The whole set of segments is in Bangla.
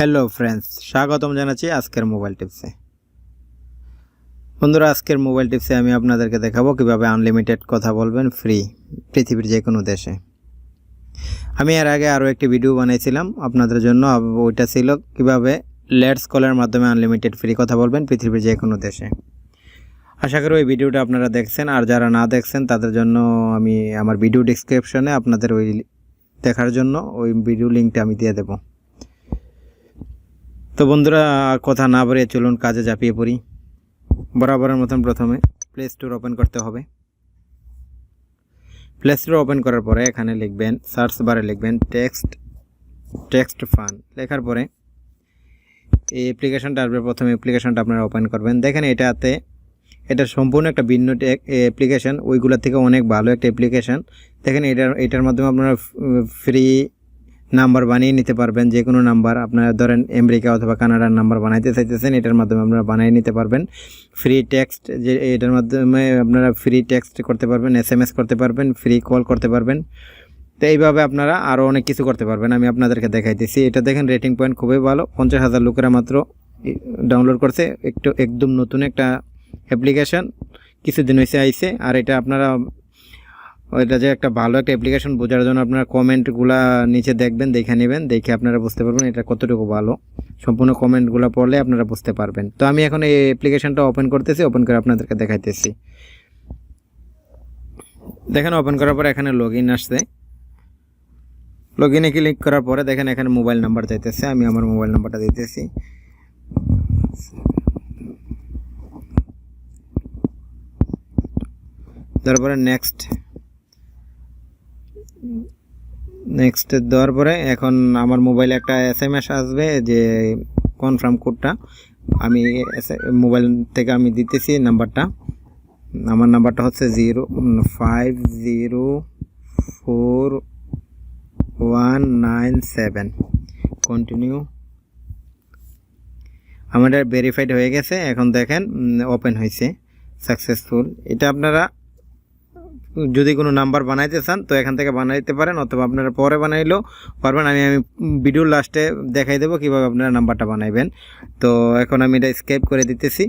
হ্যালো ফ্রেন্ডস, স্বাগতম জানাচ্ছি আজকের মোবাইল টিপসে। বন্ধুরা, আজকের মোবাইল টিপসে আমি আপনাদেরকে দেখাবো কিভাবে আনলিমিটেড কথা বলবেন ফ্রি পৃথিবীর যে কোনো দেশে। আমি এর আগে আরও একটি ভিডিও বানিয়েছিলাম আপনাদের জন্য, ওইটা ছিল কিভাবে লেটস কলের মাধ্যমে আনলিমিটেড ফ্রি কথা বলবেন পৃথিবীর যে কোনো দেশে। আশা করি ওই ভিডিওটা আপনারা দেখছেন, আর যারা না দেখছেন তাদের জন্য আমি আমার ভিডিও ডেসক্রিপশনে আপনাদের ওই দেখার জন্য ওই ভিডিও লিঙ্কটা আমি দিয়ে দেবো। তো বন্ধুরা, কথা না বাড়িয়ে চলুন কাজে ঝাঁপিয়ে পড়ি। বরাবরের মতন প্রথমে প্লে স্টোর ওপেন করতে হবে। প্লে স্টোর ওপেন করার পরে এখানে লিখবেন, সার্চ বারে লিখবেন টেক্সট ফান। লেখার পরে এই অ্যাপ্লিকেশনটা আসবে। প্রথমে অ্যাপ্লিকেশনটা আপনারা ওপেন করবেন। দেখেন এটা সম্পূর্ণ একটা ভিন্ন অ্যাপ্লিকেশন, ওইগুলোর থেকে অনেক ভালো একটা অ্যাপ্লিকেশন। দেখেন এটার মাধ্যমে আপনারা ফ্রি নাম্বার বানিয়ে নিতে পারবেন। যে কোনো নাম্বার আপনারা ধরেন আমেরিকা অথবা কানাডার নাম্বার বানাইতে চাইতেছেন, এটার মাধ্যমে আপনারা বানিয়ে নিতে পারবেন। ফ্রি টেক্সট, যে এটার মাধ্যমে আপনারা ফ্রি টেক্সট করতে পারবেন, SMS করতে পারবেন, ফ্রি কল করতে পারবেন। তো এইভাবে আপনারা আরও অনেক কিছু করতে পারবেন। আমি আপনাদেরকে দেখাইতেছি। এটা দেখেন রেটিং পয়েন্ট খুবই ভালো, 50,000 লোকেরা মাত্র ডাউনলোড করছে। একদম নতুন একটা অ্যাপ্লিকেশন, কিছুদিন হয়েছে আইছে। আর এটা আপনারা ওইটা যে একটা ভালো একটা অ্যাপ্লিকেশন বোঝার জন্য আপনারা কমেন্টগুলো নিচে দেখবেন, দেখে নেবেন, দেখে আপনারা বুঝতে পারবেন এটা কতটুকু ভালো। সম্পূর্ণ কমেন্টগুলো পড়লে আপনারা বুঝতে পারবেন। তো আমি এখন এই অ্যাপ্লিকেশনটা ওপেন করতেছি, ওপেন করে আপনাদেরকে দেখাইতেছি। দেখেন ওপেন করার পরে এখানে লগ ইন আসছে। লগ ইনে ক্লিক করার পরে দেখেন এখানে মোবাইল নাম্বার চাইতেছে। আমি আমার মোবাইল নাম্বারটা দিতেছি। তারপরে নেক্সট দেওয়ার পরে এখন আমার মোবাইলে একটা SMS আসবে যে কনফার্ম কোডটা আমি মোবাইল থেকে আমি দিতেছি। আমার নাম্বারটা হচ্ছে 050419 কন্টিনিউ। আমাদের ভেরিফাইড হয়ে গেছে। এখন দেখেন ওপেন হয়েছে সাকসেসফুল। এটা আপনারা যদি কোনো নাম্বার বানাইতে চান তো এখান থেকে বানাইতে পারেন, অথবা আপনারা পরে বানাইলেও পারবেন। আমি ভিডিওর লাস্টে দেখাই দেবো কীভাবে আপনারা নাম্বারটা বানাইবেন। তো এখন আমি এটা স্কেপ করে দিতেছি।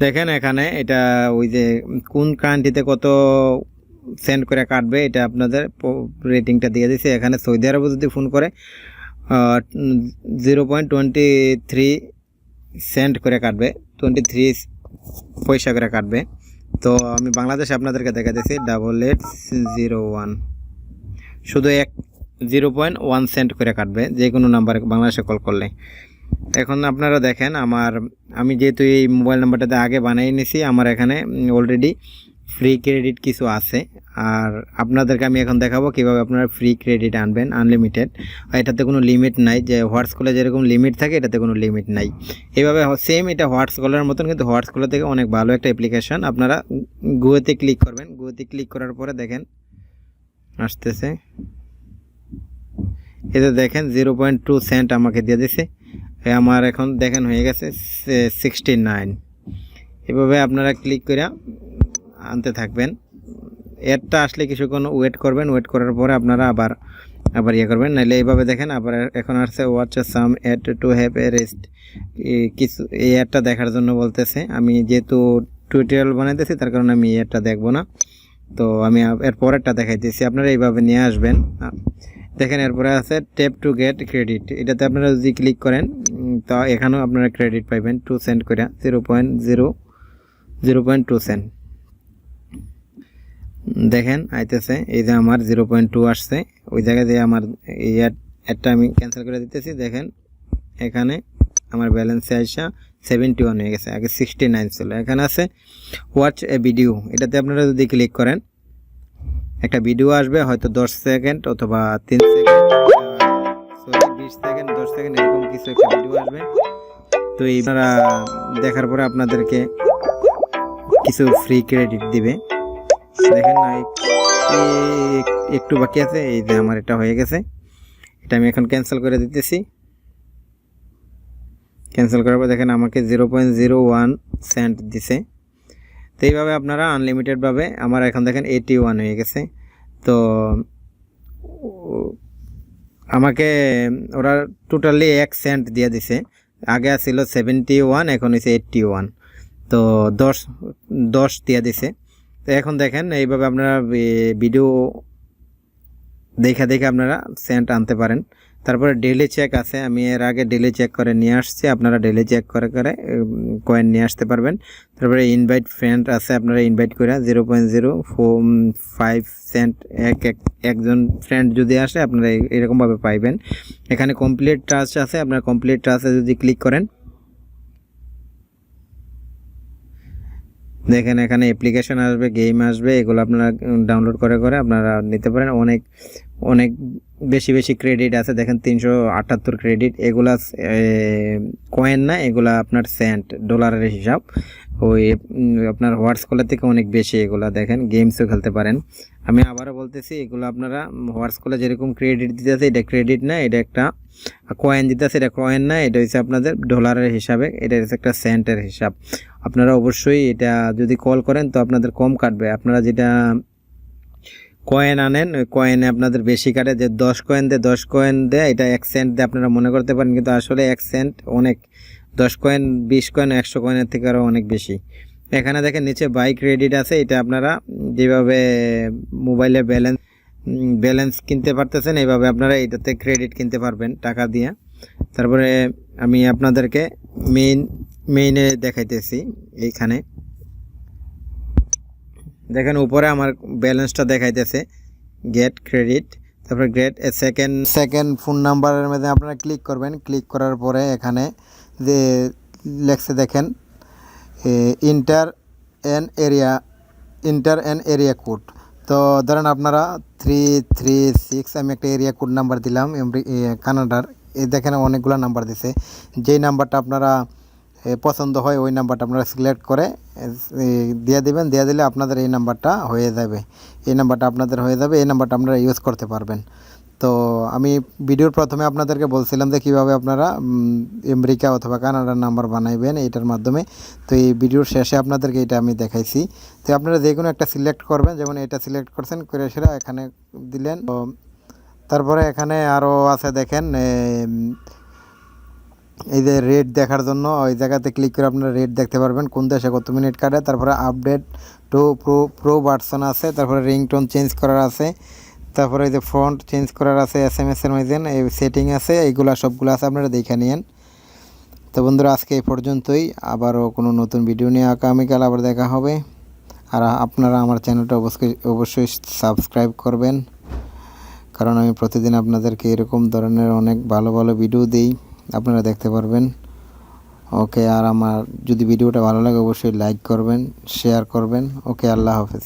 দেখেন এখানে এটা ওই যে কোন কান্ট্রিতে কত সেন্ড করে কাটবে এটা আপনাদের রেটিংটা দিয়ে দিয়েছে। এখানে সৌদি আরবে যদি ফোন করে 0.23 সেন্ট করে কাটবে, 23 পয়সা করে কাটবে। তো আমি বাংলাদেশে আপনাদেরকে দেখাতেছি 8801, শুধু 0.1 সেন্ট করে কাটবে যে কোনো নাম্বারে বাংলাদেশে কল করলে। এখন আপনারা দেখেন আমি যেহেতু এই মোবাইল নাম্বারটাতে আগে বানিয়ে নিয়েছি, আমার এখানে অলরেডি ফ্রি ক্রেডিট কিছু আছে। আর আপনাদেরকে আমি এখন দেখাবো কীভাবে আপনারা ফ্রি ক্রেডিট আনবেন আনলিমিটেড। এটাতে কোনো লিমিট নাই, যে হোয়াটস কলে যেরকম লিমিট থাকে এটাতে কোনো লিমিট নাই। এইভাবে সেম এটা হোয়াটস কলের মতন, কিন্তু হোয়াটস কলের থেকে অনেক ভালো একটা অ্যাপ্লিকেশন। আপনারা গুগোতে ক্লিক করবেন। গুগোতে ক্লিক করার পরে দেখেন আসতেছে, এতে দেখেন 0.2 সেন্ট আমাকে দিয়ে দিছে। আমার এখন দেখেন হয়ে গেছে 69। এভাবে আপনারা ক্লিক করে আনতে থাকবেন। এরটা আসলে কিছুক্ষণ ওয়েট করবেন। ওয়েট করার পরে আপনারা আবার ইয়ে করবেন, নাহলে এইভাবে দেখেন আবার এখন আসছে watch some ad to have a rest. কিছু এই অ্যাডটা দেখার জন্য বলতেছে। আমি যেহেতু টিউটোরিয়াল বানাইতেছি তার কারণে আমি এই অ্যাডটা দেখবো না। তো আমি এর পরেরটা দেখাইতেছি। আপনারা এইভাবে নিয়ে আসবেন। দেখেন এরপরে আছে ট্যাপ টু গেট ক্রেডিট। এটাতে আপনারা যদি ক্লিক করেন তো এখানেও আপনারা ক্রেডিট পাইবেন 2 সেন্ট করে, 0.2 সেন্ট। দেখেন আইতেছে, এই যে আমার 0.2 আসছে। ওই জায়গায় যে আমার এই অ্যাডটা আমি ক্যান্সেল করে দিতেছি। দেখেন এখানে আমার ব্যালেন্সে আইসা 71 হয়ে গেছে, আগে 69 ছিল। এখানে আছে ওয়াচ এ ভিডিও। এটাতে আপনারা যদি ক্লিক করেন একটা ভিডিও আসবে, হয়তো 10 সেকেন্ড অথবা 3 সেকেন্ড, 20 সেকেন্ড, 10 সেকেন্ড এরকম কিছু একটা ভিডিও আসবে। তো এইবার দেখার পরে আপনাদেরকে কিছু ফ্রি ক্রেডিট দিবে। দেখেন না একটু বাকি আছে। এই যে আমার এটা হয়ে গেছে, এটা আমি এখন ক্যান্সেল করে দিতেছি। ক্যান্সেল করার পর দেখেন আমাকে 0.01 সেন্ট দিছে। তো এইভাবে আপনারা আনলিমিটেডভাবে, আমার এখন দেখেন 81 হয়ে গেছে। তো আমাকে ওরা টোটালি 1 সেন্ট দিয়ে দিছে। আগে ছিল 71, এখন হয়েছে 81। তো 10 দিয়ে দিছে। তো এখন দেখেন এইভাবে আপনারা ভিডিও দেখে আপনারা সেন্ট আনতে পারেন। তারপরে ডেইলি চেক আছে, আমি এর আগে ডেইলি চেক করে নিয়ে আসছি, আপনারা ডেইলি চেক করে কয়েন নিয়ে আসতে পারবেন। তারপরে ইনভাইট ফ্রেন্ড আছে, আপনারা ইনভাইট করে 0.05 সেন্ট একজন ফ্রেন্ড যদি আসে আপনারা এরকমভাবে পাইবেন। এখানে কমপ্লিট ট্রাস্ট আছে, আপনারা কমপ্লিট ট্রাস্টে যদি ক্লিক করেন দেখেন এখানে অ্যাপ্লিকেশন আসবে, গেম আসবে, এগুলো আপনারা ডাউনলোড করে আপনারা নিতে পারেন। অনেক অনেক বেশি ক্রেডিট আছে, দেখেন 378 ক্রেডিট। এগুলা কয়েন না, এগুলা আপনার সেন্ট, ডলারের হিসাব। ওই আপনার হোয়াটস কলের থেকে অনেক বেশি এগুলা। দেখেন গেমসও খেলতে পারেন। আমি আবারও বলতেছি, এগুলো আপনারা হোয়াটস কলে যেরকম ক্রেডিট দিতেছে, এটা ক্রেডিট না, এটা একটা কয়েন দিতেছে, এটা কয়েন না, এটা হচ্ছে আপনাদের ডলারের হিসাবে, এটা হচ্ছে একটা সেন্টের হিসাব। আপনারা অবশ্যই এটা যদি কল করেন তো আপনাদের কম কাটবে। আপনারা যেটা কয়েন আনেন ওই কয়েনে আপনাদের বেশি কাটে, যে 10 কয়েন দেয় এটা 1 সেন্ট দেয় আপনারা মনে করতে পারেন, কিন্তু আসলে 1 সেন্ট অনেক। 10 কয়েন, 20 কয়েন, 100 কয়েনের থেকে আরও অনেক বেশি। এখানে দেখেন নিচে বাই ক্রেডিট আছে, এটা আপনারা যেভাবে মোবাইলে ব্যালেন্স কিনতে পারতেছেন এইভাবে আপনারা এটাতে ক্রেডিট কিনতে পারবেন টাকা দিয়ে। তারপরে আমি আপনাদেরকে মেইনে দেখাইতেছি। এইখানে দেখেন উপরে আমার ব্যালেন্সটা দেখাইতেছে, গেট ক্রেডিট। তারপরে গেট সেকেন্ড ফোন নাম্বারের মধ্যে আপনারা ক্লিক করবেন। ক্লিক করার পরে এখানে যে লেখছে দেখেন ইন্টার অ্যান এরিয়া কোড। তো ধরেন আপনারা 336, আমি একটা এরিয়া কোড নাম্বার দিলাম কানাডার। এই দেখেন অনেকগুলো নাম্বার দিছে, যেই নাম্বারটা আপনারা পছন্দ হয় ওই নাম্বারটা আপনারা সিলেক্ট করে দিয়ে দেবেন। দিয়ে দিলে আপনাদের এই নাম্বারটা হয়ে যাবে, এই নাম্বারটা আপনাদের হয়ে যাবে, এই নাম্বারটা আপনারা ইউজ করতে পারবেন। তো আমি ভিডিওর প্রথমে আপনাদেরকে বলছিলাম যে কীভাবে আপনারা আমেরিকা অথবা কানাডার নাম্বার বানাইবেন এটার মাধ্যমে। তো এই ভিডিওর শেষে আপনাদেরকে এটা আমি দেখাইছি। তো আপনারা যে কোনো একটা সিলেক্ট করবেন, যেমন এটা সিলেক্ট করছেন করে সেটা এখানে দিলেন। তো তারপরে এখানে আরও আছে দেখেন এই যে রেট দেখার জন্য ওই জায়গাতে ক্লিক করে আপনারা রেট দেখতে পারবেন, কোন দেশে কত মিনিট কাটে। তারপরে আপডেট টু প্রো ভার্সন আছে, তারপরে রিংটোন চেঞ্জ করার আছে, তারপরে এই যে ফন্ট চেঞ্জ করার আছে, SMS-এর মধ্যে এই সেটিং আছে, এইগুলো সবগুলো আছে, আপনারা দেখে নিন। তো বন্ধুরা আজকে এই পর্যন্তই, আবারও কোনো নতুন ভিডিও নিয়ে আগামীকাল আবার দেখা হবে। আর আপনারা আমার চ্যানেলটা অবশ্যই সাবস্ক্রাইব করবেন, কারণ আমি প্রতিদিন আপনাদেরকে এরকম ধরনের অনেক ভালো ভালো ভিডিও দিই, আপনারা দেখতে পারবেন। ওকে, আর আমার যদি ভিডিওটা ভালো লাগে অবশ্যই লাইক করবেন, শেয়ার করবেন। ওকে, আল্লাহ হাফেজ।